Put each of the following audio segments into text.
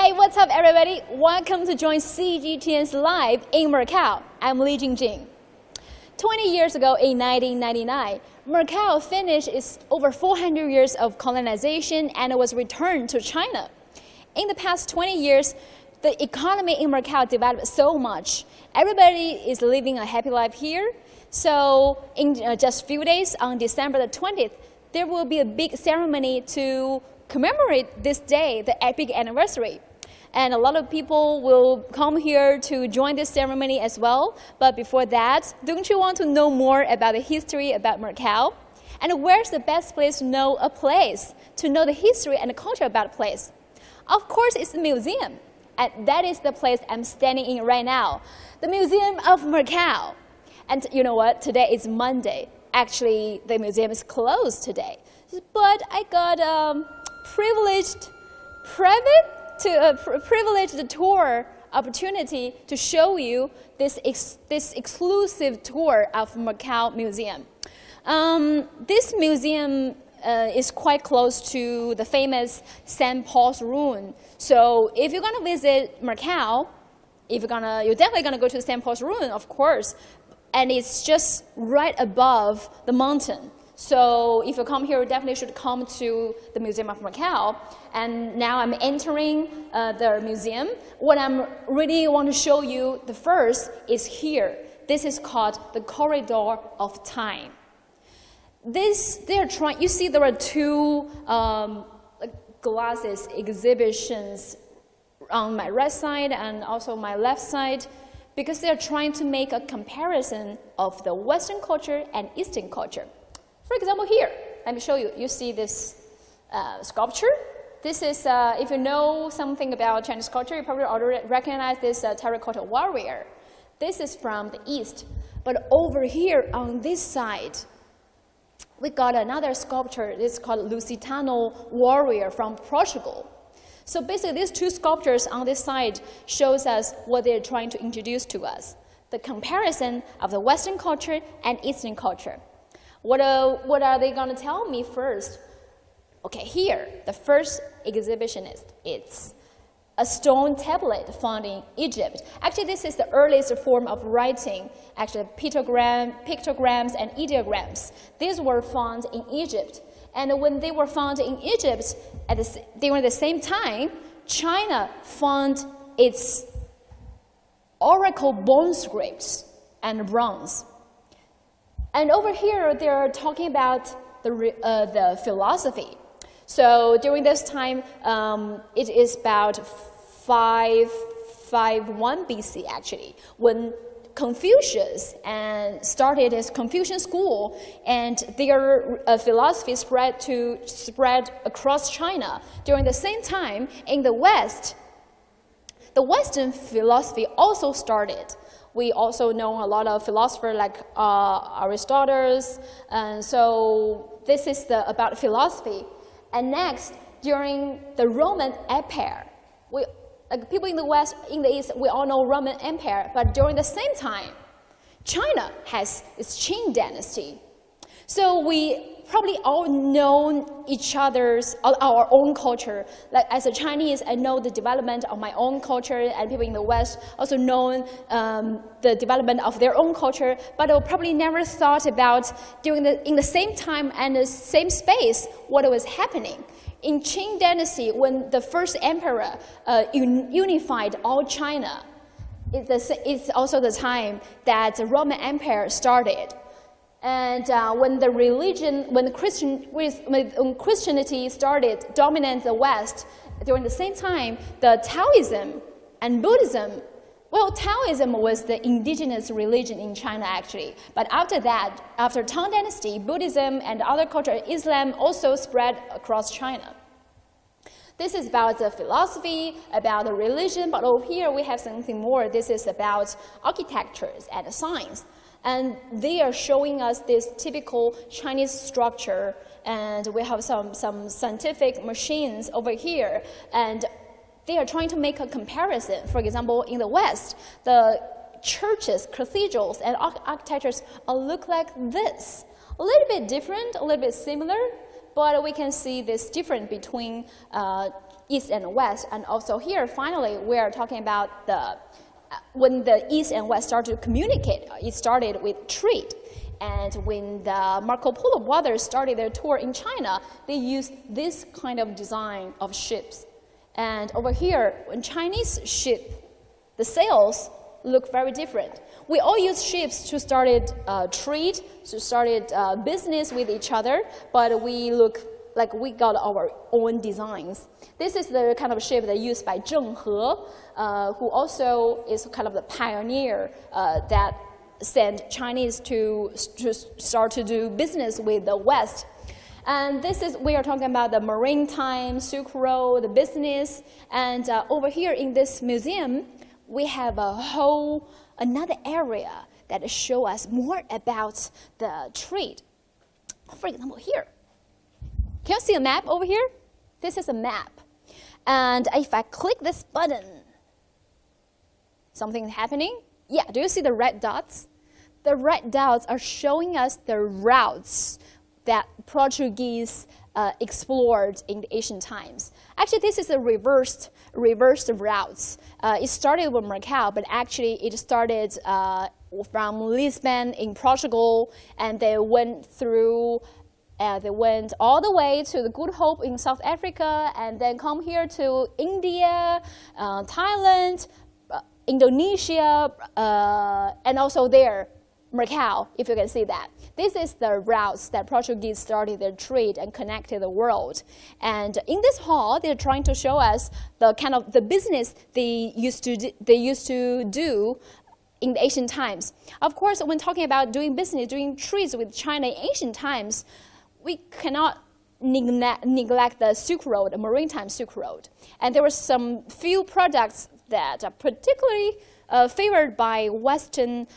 Hey, what's up everybody? Welcome to join CGTN's Live in Macao. I'm Jingjing. 20 years ago in 1999, Macao finished its over 400 years of colonization and was returned to China. In the past 20 years, the economy in Macao developed so much. Everybody is living a happy life here. So in just a few days, on December the 20th, there will be a big ceremony to commemorate this day, the big anniversary. And a lot of people will come here to join this ceremony as well. But before that, don't you want to know more about the history about Macao? And where's the best place to know a place, to know the history and the culture about a place? Of course, it's the museum. And that is the place I'm standing in right now, the Museum of Macao. And you know what? Today is Monday. Actually, the museum is closed today. But I got a privileged tour opportunity to show you this exclusive tour of Macao Museum. This museum is quite close to the famous St. Paul's Ruin. So if you're going to visit Macau, you're definitely going to go to St. Paul's Ruin, of course. And it's just right above the mountain. So if you come here, you definitely should come to the Museum of Macao. And now I'm entering the museum. What I really want to show you the first is here. This is called the Corridor of Time. You see there are two glasses exhibitions on my right side and also my left side, because they're trying to make a comparison of the Western culture and Eastern culture. For example, here, let me show you. You see this sculpture. This is, if you know something about Chinese culture, you probably already recognize this Terracotta Warrior. This is from the East. But over here on this side, we got another sculpture. It's called Lusitano Warrior from Portugal. So basically, these two sculptures on this side shows us what they're trying to introduce to us, the comparison of the Western culture and Eastern culture. What are they going to tell me first? Okay, here, the first exhibition it's a stone tablet found in Egypt. Actually, this is the earliest form of writing, actually pictograms and ideograms. These were found in Egypt. And when they were found in Egypt, during the same time, China found its oracle bone scripts and bronze. And over here, they're talking about the philosophy. So during this time, it is about 551 BC, actually, when Confucius started his Confucian school, and their philosophy spread across China. During the same time, in the West, the Western philosophy also started. We also know a lot of philosophers like Aristotle, and so this is about philosophy. And next, during the Roman Empire, people in the West, in the East, we all know Roman Empire, but during the same time, China has its Ching Dynasty. So we probably all know each other's, our own culture. Like as a Chinese, I know the development of my own culture, and people in the West also know the development of their own culture, but I probably never thought about in the same time and the same space what was happening. In Ching Dynasty, when the first emperor unified all China, it's also the time that the Roman Empire started. And when Christianity started dominate the West, during the same time, the Taoism and Buddhism, well, Taoism was the indigenous religion in China, actually. But after that, after Tang Dynasty, Buddhism and other culture, Islam also spread across China. This is about the philosophy, about the religion, but over here we have something more. This is about architectures and science. And they are showing us this typical Chinese structure, and we have some scientific machines over here, and they are trying to make a comparison. For example, in the West, the churches, cathedrals, and architectures all look like this. A little bit different, a little bit similar, but we can see this difference between East and West. And also here, finally, we are talking about when the East and West started to communicate. It started with trade. And when the Marco Polo brothers started their tour in China, they used this kind of design of ships. And over here, when Chinese ship, the sails look very different. We all use ships to start trade, to start business with each other, but we look like we got our own designs. This is the kind of ship that used by Zheng He, who also is kind of the pioneer that sent Chinese to start to do business with the West. And we are talking about the maritime, Silk Road, the business. And over here in this museum, we have another area that show us more about the trade. For example, here. Can you see a map over here? This is a map. And if I click this button, something is happening? Yeah, do you see the red dots? The red dots are showing us the routes that Portuguese explored in the ancient times. Actually, this is a reversed routes. It started with Macao, but actually it started from Lisbon in Portugal, and they went all the way to the Good Hope in South Africa, and then come here to India, Thailand, Indonesia, and also there, Macau, if you can see that. This is the routes that Portuguese started their trade and connected the world. And in this hall, they're trying to show us the kind of the business they used to do in the ancient times. Of course, when talking about doing business, doing trades with China in ancient times, we cannot neglect the Silk Road, the maritime Silk Road. And there were some few products that are particularly favored by Western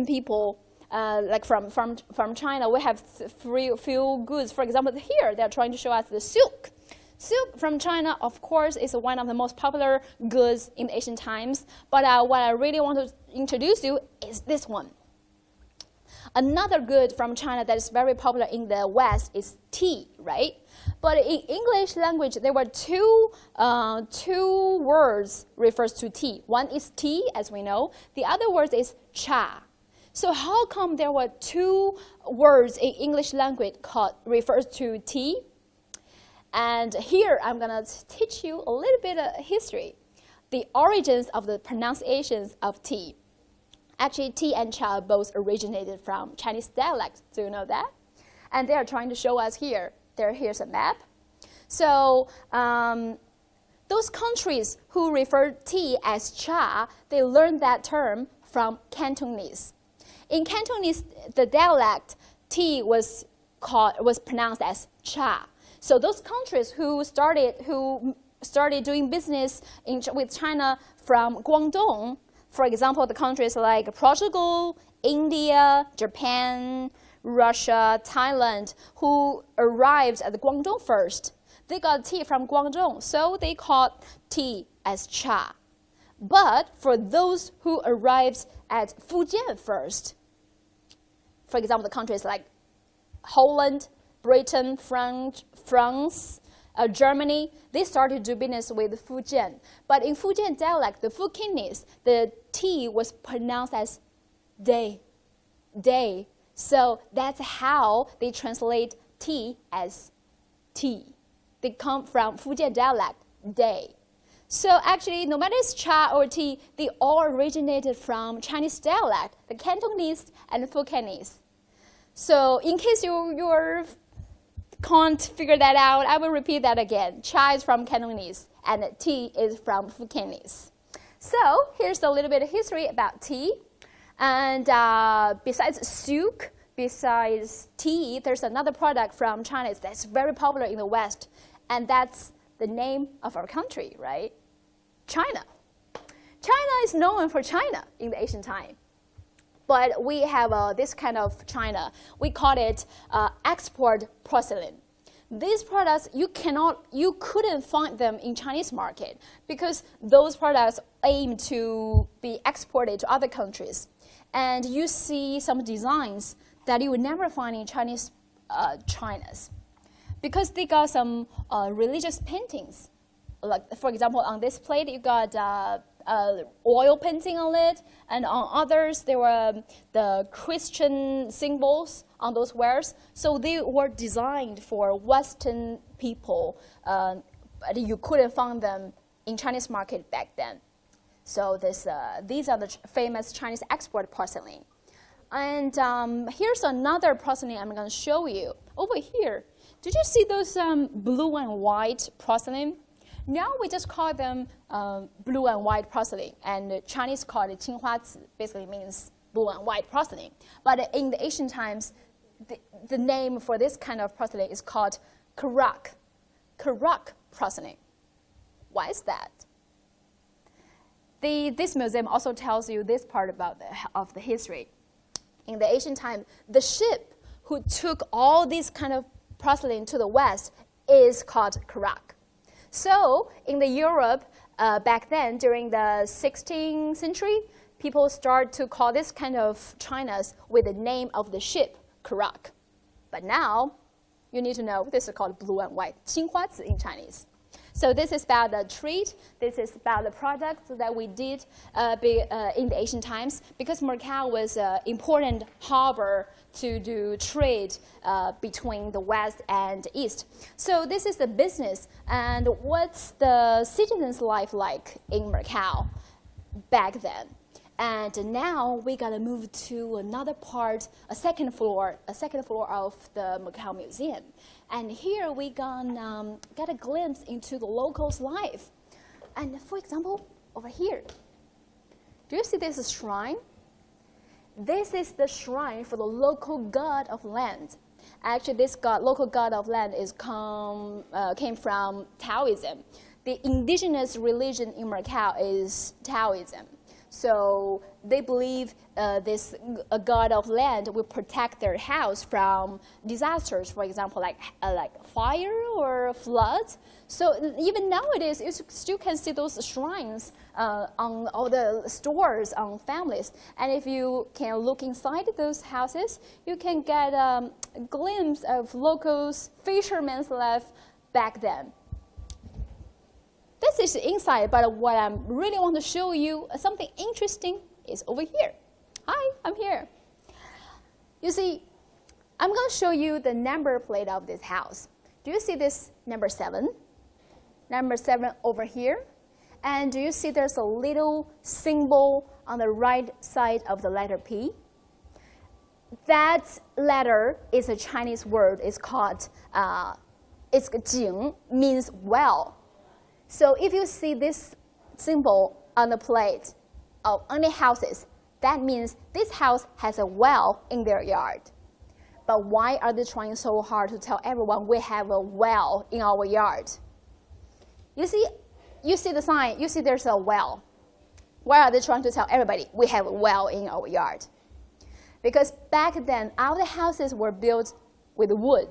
people, like from China. We have few goods. For example, here they're trying to show us the silk. Silk from China, of course, is one of the most popular goods in ancient times. But what I really want to introduce you is this one. Another good from China that is very popular in the West is tea, right? But in English language, there were two words refers to tea. One is tea, as we know. The other word is cha. So how come there were two words in English language refers to tea? And here I'm going to teach you a little bit of history. The origins of the pronunciations of tea. Actually, tea and cha both originated from Chinese dialect. Do you know that? And they are trying to show us here. Here's a map. So those countries who refer tea as cha, they learned that term from Cantonese. In Cantonese, the dialect tea was pronounced as cha. So those countries who started doing business with China from Guangdong, for example, the countries like Portugal, India, Japan, Russia, Thailand, who arrived at the Guangdong first, they got tea from Guangdong, so they called tea as cha. But for those who arrived at Fujian first, for example, the countries like Holland, Britain, France, Germany, they started to do business with Fujian. But in Fujian dialect, the Fukienese, the tea was pronounced as day. So that's how they translate tea as tea. They come from Fujian dialect, day. So actually, no matter it's cha or tea, they all originated from Chinese dialect, the Cantonese and Fukienese. So in case you can't figure that out, I will repeat that again. Cha is from Cantonese, and tea is from Fukienese. So here's a little bit of history about tea. And besides silk, besides tea, there's another product from China that's very popular in the West, and that's the name of our country, right? China. China is known for China in the ancient time. But we have this kind of China. We call it export porcelain. These products, you couldn't find them in Chinese market because those products aim to be exported to other countries. And you see some designs that you would never find in Chinese Chinas. because they got some religious paintings. Like, for example, on this plate, you got oil painting on it, and on others, there were the Christian symbols on those wares. So they were designed for Western people. You couldn't find them in Chinese market back then. So these are the famous Chinese export porcelain. And here's another porcelain I'm going to show you. Over here, did you see those blue and white porcelain? Now we just call them blue and white porcelain, and the Chinese call it 青花瓷, basically means blue and white porcelain. But in the ancient times, the name for this kind of porcelain is called Karak porcelain. Why is that? This museum also tells you this part about of the history. In the ancient time, the ship who took all these kind of porcelain to the west is called Karak. So in the Europe back then, during the 16th century, people start to call this kind of chinas with the name of the ship, Karak. But now, you need to know this is called blue and white, 青花瓷 in Chinese. So this is about the treat. This is about the products that we did in the ancient times, because Macao was an important harbor to do trade between the west and east. So this is the business, and what's the citizens' life like in Macao back then? And now we gotta move to another part, a second floor of the Macao Museum. And here we gonna get a glimpse into the locals' life. And for example, over here, do you see this shrine? This is the shrine for the local god of land. Actually, this local god of land came from Taoism. The indigenous religion in Macao is Taoism. So they believe this god of land will protect their house from disasters, for example, like fire or floods. So even nowadays, you still can see those shrines on all the stores on families. And if you can look inside those houses, you can get a glimpse of locals' fishermen's life back then. This is the inside, but what I really want to show you, something interesting, is over here. Hi, I'm here. You see, I'm going to show you the number plate of this house. Do you see this number 7? Number 7 over here. And do you see there's a little symbol on the right side of the letter P? That letter is a Chinese word. It's called, it's Jing, means well. So if you see this symbol on the plate of any houses, that means this house has a well in their yard. But why are they trying so hard to tell everyone we have a well in our yard? You see the sign, you see there's a well. Why are they trying to tell everybody we have a well in our yard? Because back then, all the houses were built with wood.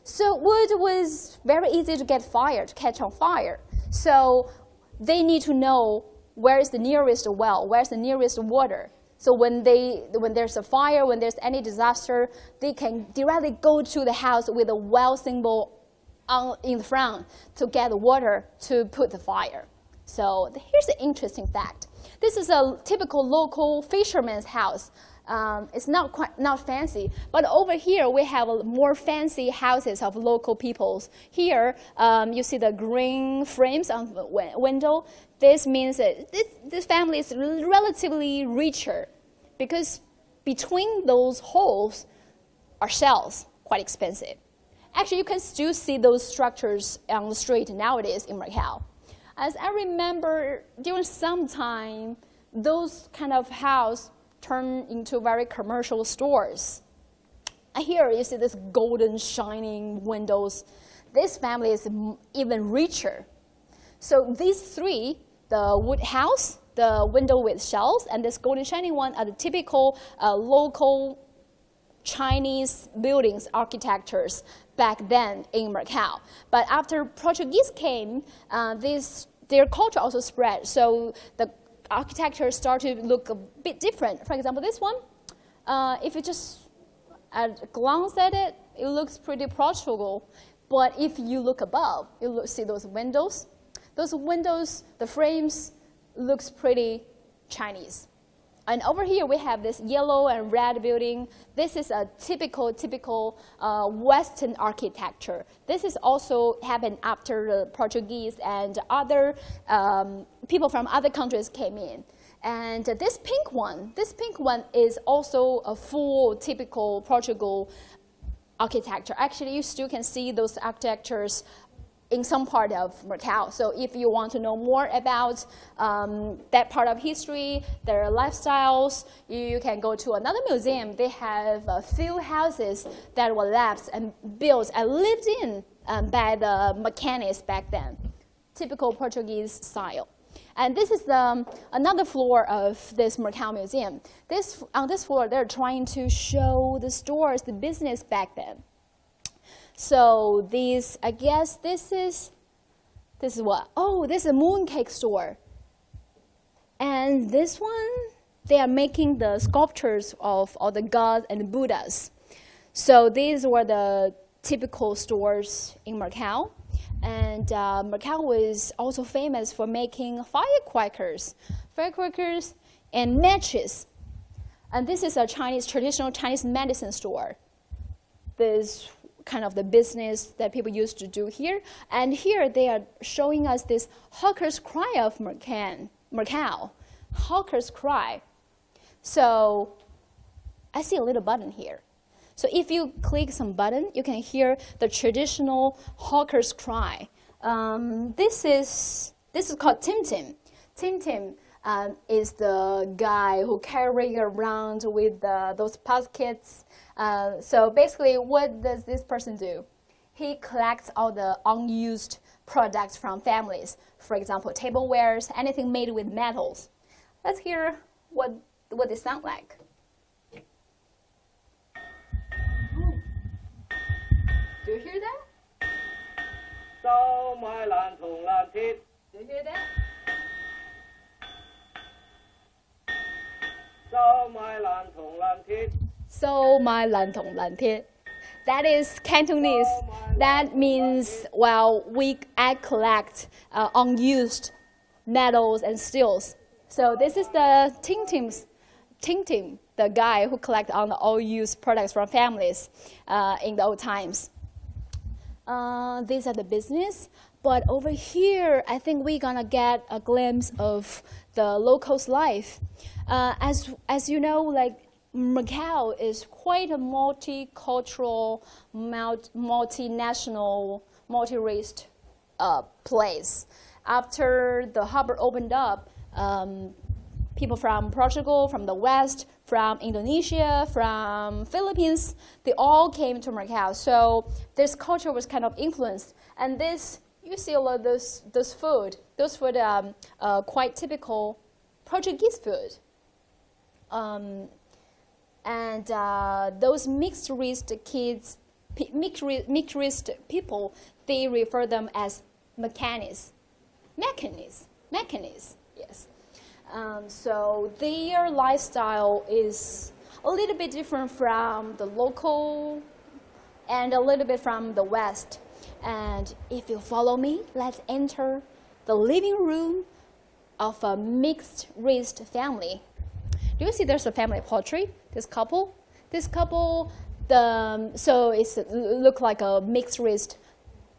So wood was very easy to catch on fire. So they need to know where is the nearest well, where's the nearest water. So when there's a fire, when there's any disaster, they can directly go to the house with a well symbol in the front to get water to put the fire. So here's the interesting fact. This is a typical local fisherman's house. It's not fancy, but over here we have more fancy houses of local peoples. Here you see the green frames on the window. This means that this family is relatively richer, because between those holes are shells, quite expensive. Actually, you can still see those structures on the street nowadays in Macau. As I remember, during some time, those kind of house turn into very commercial stores. And here you see this golden shining windows. This family is even richer. So these three, the wood house, the window with shells, and this golden shining one are the typical local Chinese buildings architectures back then in Macau. But after Portuguese came, their culture also spread. So the architecture started to look a bit different. For example, this one, if you just glance at it, it looks pretty Portugal. But if you look above, you see those windows. Those windows, the frames, looks pretty Chinese. And over here we have this yellow and red building. This is a typical Western architecture. This is also happened after the Portuguese and other people from other countries came in. And this pink one is also a full typical Portugal architecture. Actually, you still can see those architectures in some part of Macau. So if you want to know more about that part of history, their lifestyles, you can go to another museum. They have a few houses that were left and built and lived in by the mechanics back then. Typical Portuguese style. And this is another floor of this Macau Museum. On this floor, they're trying to show the stores, the business back then. So I guess this is what? Oh, this is a mooncake store. And this one, they are making the sculptures of all the gods and Buddhas. So these were the typical stores in Macau. And Macau was also famous for making firecrackers and matches. And this is a traditional Chinese medicine store. This kind of the business that people used to do here. And here they are showing us this hawker's cry of Macau. Hawker's cry. So I see a little button here. So if you click some button, you can hear the traditional hawker's cry. This is called Tim Tim. Tim Tim is the guy who carrying around with those baskets. So basically, what does this person do? He collects all the unused products from families. For example, tablewares, anything made with metals. Let's hear what they sound like. Do you hear that? Do you hear that? So my lan tong lan tiet. That is Cantonese. That means, well, I collect unused metals and steels. So this is the Ting Tim, the guy who collects on the all-used products from families in the old times. These are the business. But over here, I think we're gonna get a glimpse of the locals' life. As you know, like Macau is quite a multicultural, multinational, multi-raced place. After the harbor opened up, people from Portugal, from the West, from Indonesia, from Philippines, they all came to Macau. So this culture was kind of influenced. And this, you see a lot of those food. Those food are quite typical Portuguese food. And those mixed-race people, they refer them as mechanics, yes. So their lifestyle is a little bit different from the local and a little bit from the West. And if you follow me, let's enter the living room of a mixed-race family. Do you see there's a family portrait? This couple, so it look like a mixed-race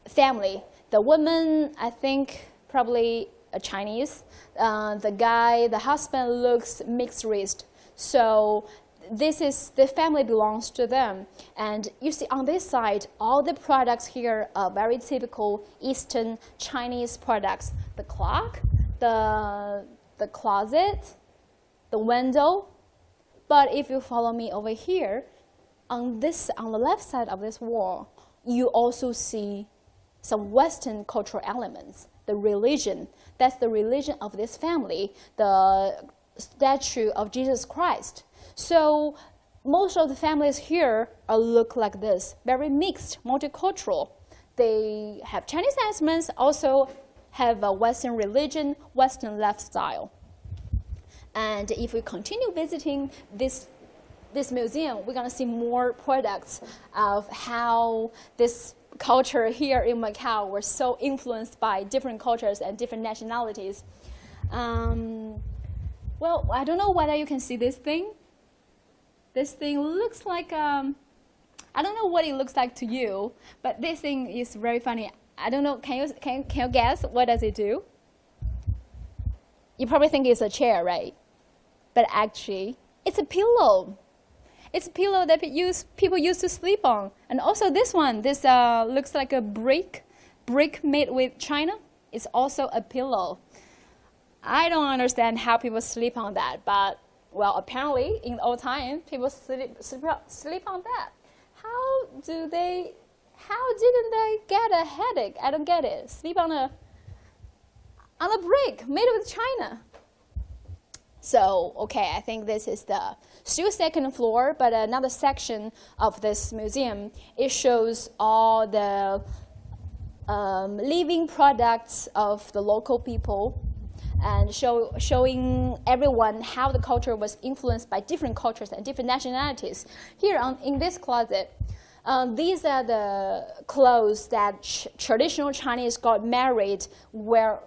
family. The woman, I think, probably a Chinese. The husband looks mixed-race. So the family belongs to them. And you see on this side, all the products here are very typical Eastern Chinese products. The clock, the closet, the window. But if you follow me over here, on the left side of this wall, you also see some Western cultural elements. The religion, that's the religion of this family, the statue of Jesus Christ. So most of the families here look like this, very mixed, multicultural. They have Chinese elements, also have a Western religion, Western lifestyle. And if we continue visiting this museum, we're going to see more products of how this culture here in Macau were so influenced by different cultures and different nationalities. Well, I don't know whether you can see this thing. This thing looks like, I don't know what it looks like to you, but this thing is very funny. I don't know, can you guess what does it do? You probably think it's a chair, right? But actually, it's a pillow. It's a pillow that people used to sleep on. And also this one, this looks like a brick made with china. It's also a pillow. I don't understand how people sleep on that, but well, apparently in the old time, people sleep on that. How didn't they get a headache? I don't get it. Sleep on a brick made with china. So, okay, I think this is the still second floor, but another section of this museum. It shows all the living products of the local people and showing everyone how the culture was influenced by different cultures and different nationalities. Here in this closet, these are the clothes that traditional Chinese got married wear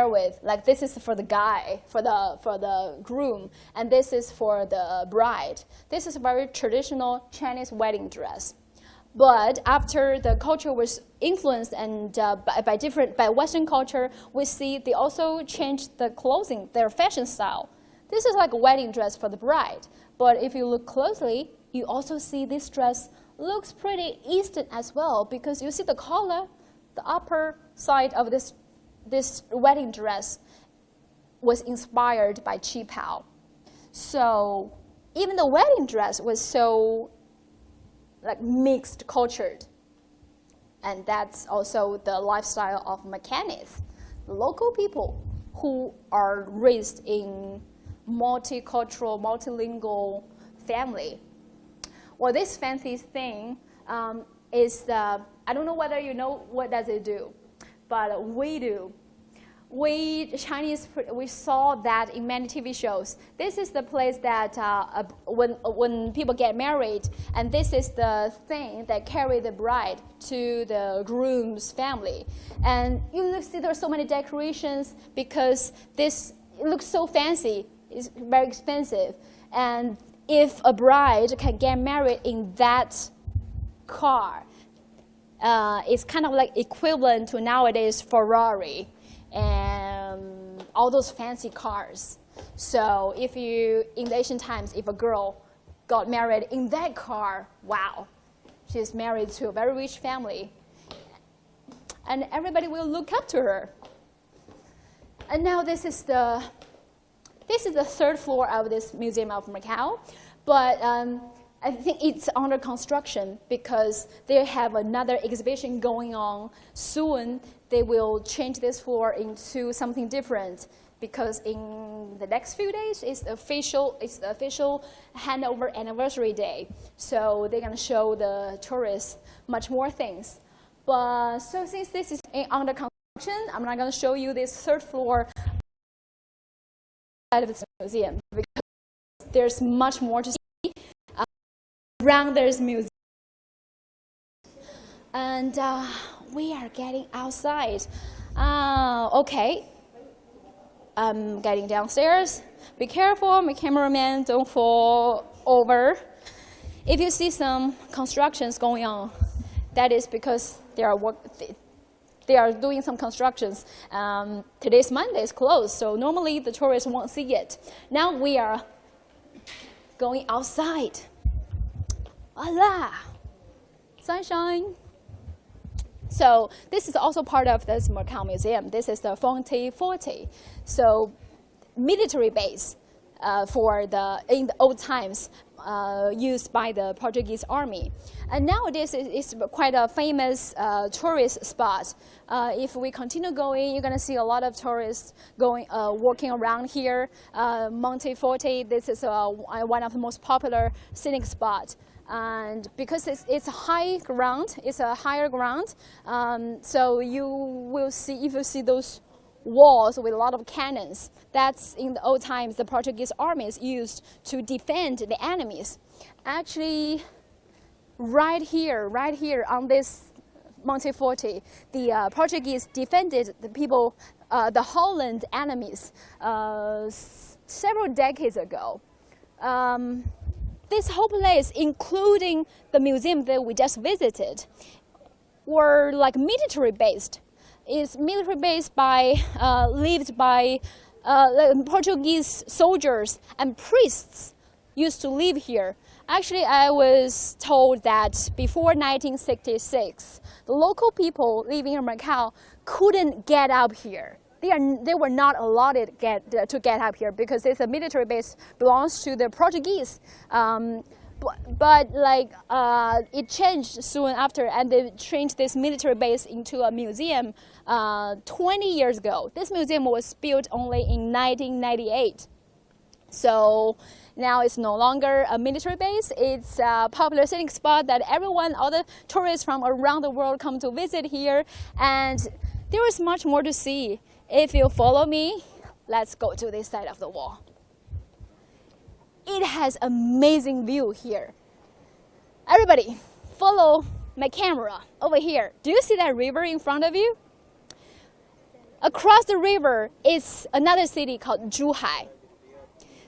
with. Like this is for the guy, for the groom, and this is for the bride. This is a very traditional Chinese wedding dress. But after the culture was influenced and by Western culture, we see they also changed the clothing, their fashion style. This is like a wedding dress for the bride. But if you look closely, you also see this dress looks pretty Eastern as well, because you see the collar, the upper side of this wedding dress was inspired by Qipao. So even the wedding dress was so like mixed cultured. And that's also the lifestyle of Macanists, the local people who are raised in multicultural, multilingual family. Well, this fancy thing is I don't know whether you know what does it do, but we do. We Chinese, we saw that in many TV shows. This is the place that when people get married, and this is the thing that carry the bride to the groom's family. And you see there are so many decorations because it looks so fancy. It's very expensive. And if a bride can get married in that car, it's kind of like equivalent to nowadays Ferrari and all those fancy cars. So if you, in the ancient times, if a girl got married in that car, wow, she's married to a very rich family. And everybody will look up to her. And now this is the third floor of this Museum of Macau. But I think it's under construction because they have another exhibition going on soon. They will change this floor into something different because in the next few days it's the official handover anniversary day. So they're going to show the tourists much more things. But so since this is under construction, I'm not going to show you this third floor of this museum because there's much more to see. Around this museum. And we are getting outside. Okay. I'm getting downstairs. Be careful, my cameraman, don't fall over. If you see some constructions going on, that is because they are doing some constructions. Today's Monday is closed, so normally the tourists won't see it. Now we are going outside. Voila! Sunshine. So this is also part of this Macao Museum. This is the Monte Fortress. So military base in the old times used by the Portuguese army. And nowadays it's quite a famous tourist spot. If we continue going, you're going to see a lot of tourists walking around here. Monte Fortress, this is one of the most popular scenic spots. And because it's a higher ground, so you will see, if you see those walls with a lot of cannons, that's in the old times the Portuguese armies used to defend the enemies. Actually, right here on this Monte Fortress. The Portuguese defended the people, the Holland enemies, several decades ago. This whole place, including the museum that we just visited, were like military based. It's military based by, lived by Portuguese soldiers and priests used to live here. Actually, I was told that before 1966, the local people living in Macau couldn't get up here. They were not allotted to get up here because it's a military base belongs to the Portuguese. But it changed soon after, and they changed this military base into a museum 20 years ago. This museum was built only in 1998. So now it's no longer a military base. It's a popular sitting spot that everyone, all the tourists from around the world come to visit here. And there is much more to see. If you follow me, let's go to this side of the wall. It has amazing view here. Everybody, follow my camera over here. Do you see that river in front of you? Across the river is another city called Zhuhai.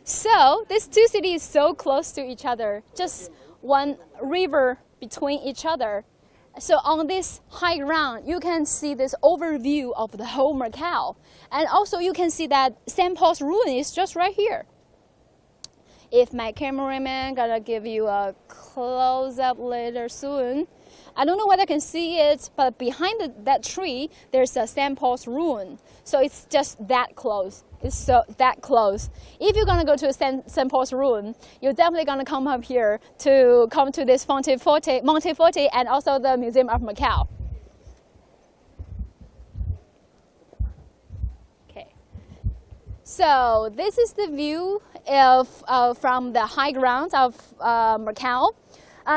So these two cities so close to each other, just one river between each other. So on this high ground, you can see this overview of the whole Macau. And also you can see that St. Paul's ruin is just right here. If my cameraman gonna give you a close-up later soon. I don't know whether I can see it, but behind that tree, there's a St. Paul's ruin. So it's just that close. It's so that close. If you're gonna go to St. Paul's ruin, you're definitely gonna come up here to come to this Monte Fortress, and also the Museum of Macau. Okay. So this is the view from the high ground of Macau.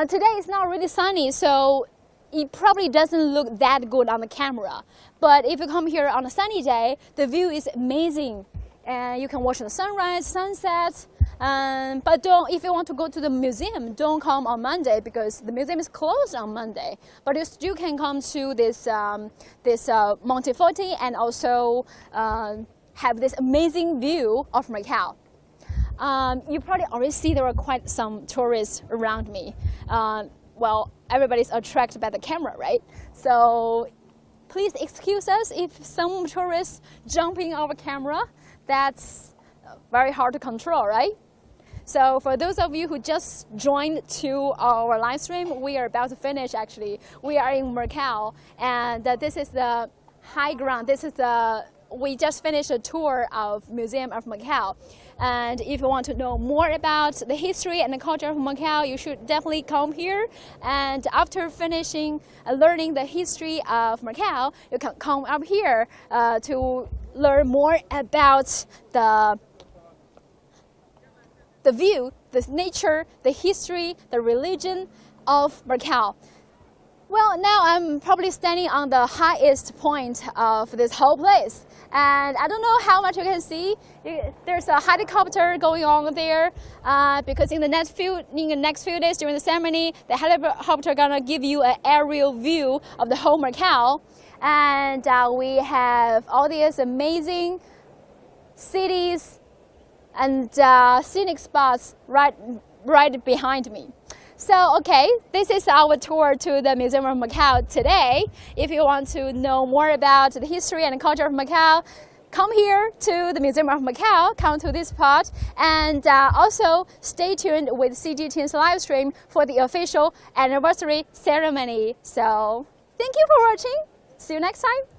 Today it's not really sunny, so it probably doesn't look that good on the camera. But if you come here on a sunny day, the view is amazing. And you can watch the sunrise, sunset. But if you want to go to the museum, don't come on Monday because the museum is closed on Monday. But you still can come to this Monte Fortress and also have this amazing view of Macau. You probably already see there are quite some tourists around me. Well, everybody's attracted by the camera, right? So please excuse us if some tourists jumping our camera. That's very hard to control, right? So for those of you who just joined to our live stream, we are about to finish actually. We are in Macau, and this is the high ground. We just finished a tour of Museum of Macau. And if you want to know more about the history and the culture of Macau, you should definitely come here. And after finishing learning the history of Macau, you can come up here to learn more about the view, the nature, the history, the religion of Macau. Well, now I'm probably standing on the highest point of this whole place. And I don't know how much you can see. There's a helicopter going on there because in the next few days during the ceremony, the helicopter gonna give you an aerial view of the whole Macau. And we have all these amazing cities and scenic spots right behind me. So, okay, this is our tour to the Museum of Macau today. If you want to know more about the history and culture of Macau, come here to the Museum of Macau, come to this spot, and also stay tuned with CGTN's live stream for the official anniversary ceremony. So, thank you for watching. See you next time.